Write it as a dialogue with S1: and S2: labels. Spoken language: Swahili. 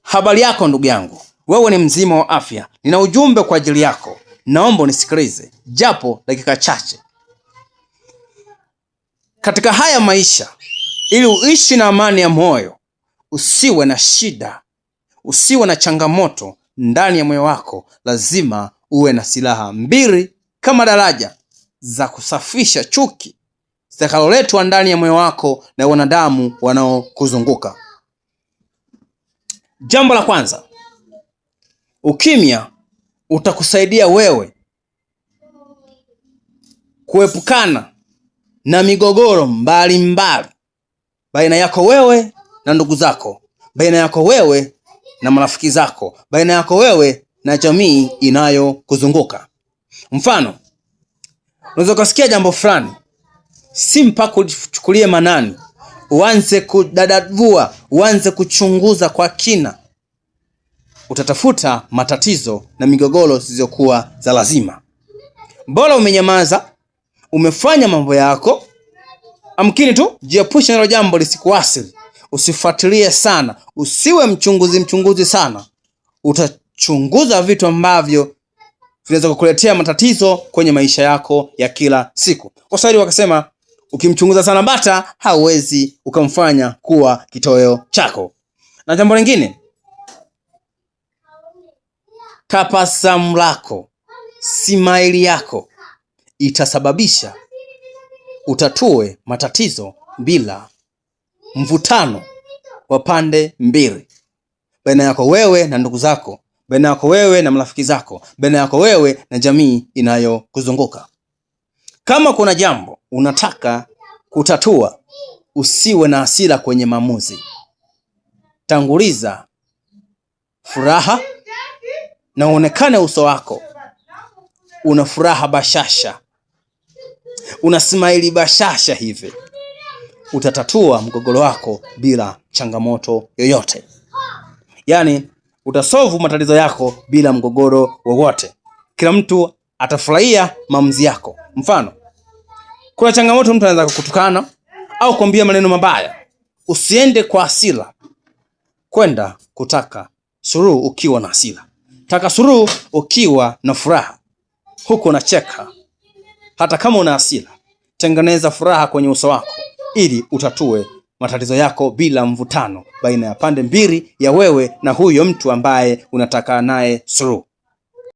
S1: Habari yako ndugu yangu, wewe ni mzima wa afya. Nina ujumbe kwa ajili yako, naomba unisikilize japo dakika chache. Katika haya maisha, ili uishi na amani ya moyo, usiwe na shida, usiwe na changamoto ndani ya moyo wako, lazima uwe na silaha mbili kama daraja za kusafisha chuki zitakaloletwa ndani ya moyo wako na wanadamu wanaokuzunguka. Jambo la kwanza, ukimya utakusaidia wewe kuepukana na migogoro mbalimbali baina yako wewe na ndugu zako, baina yako wewe na marafiki zako, baina yako wewe na jamii inayokuzunguka. Mfano, unaweza kusikia jambo fulani, si mpaka uchukulie manani, uanze kudadavua, uanze kuchunguza kwa kina. Utatafuta matatizo na migogoro zisizokuwa za lazima. Bora umenyamaza, umefanya mambo yako, amkini tu jiepushe na hilo jambo lisikuasili. Usifuatilie sana, usiwe mchunguzi sana. Utachunguza vitu ambavyo vinaweza kukuletea matatizo kwenye maisha yako ya kila siku. Waswahili wakasema, ukimchunguza sana bata, hauwezi ukamfanya kuwa kitoweo chako. Na jambo lingine, tabasamu lako, smile yako itasababisha utatue matatizo bila mvutano wa pande mbili, baina yako wewe na ndugu zako, baina yako wewe na marafiki zako, baina yako wewe na jamii inayokuzunguka. Kama kuna jambo unataka kutatua, usiwe na hasira kwenye maamuzi. Tanguliza furaha na uonekane uso wako una furaha bashasha, una smile bashasha hivi. Utatatua mgogoro wako bila changamoto yoyote. Yaani utasolve matatizo yako bila mgogoro wowote. Kila mtu atafurahia maamuzi yako. Mfano, kuna changamoto, mtu anaweza kukutukana au kuambia maneno mabaya. Usiende kwa hasira kwenda kutaka suluhu ukiwa na hasira. Taka suluhu ukiwa na furaha, huko unacheka. Hata kama una hasira, tengeneza furaha kwenye uso wako ili utatue matatizo yako bila mvutano baina ya pande mbili, ya wewe na huyo mtu ambaye unataka naye suluhu.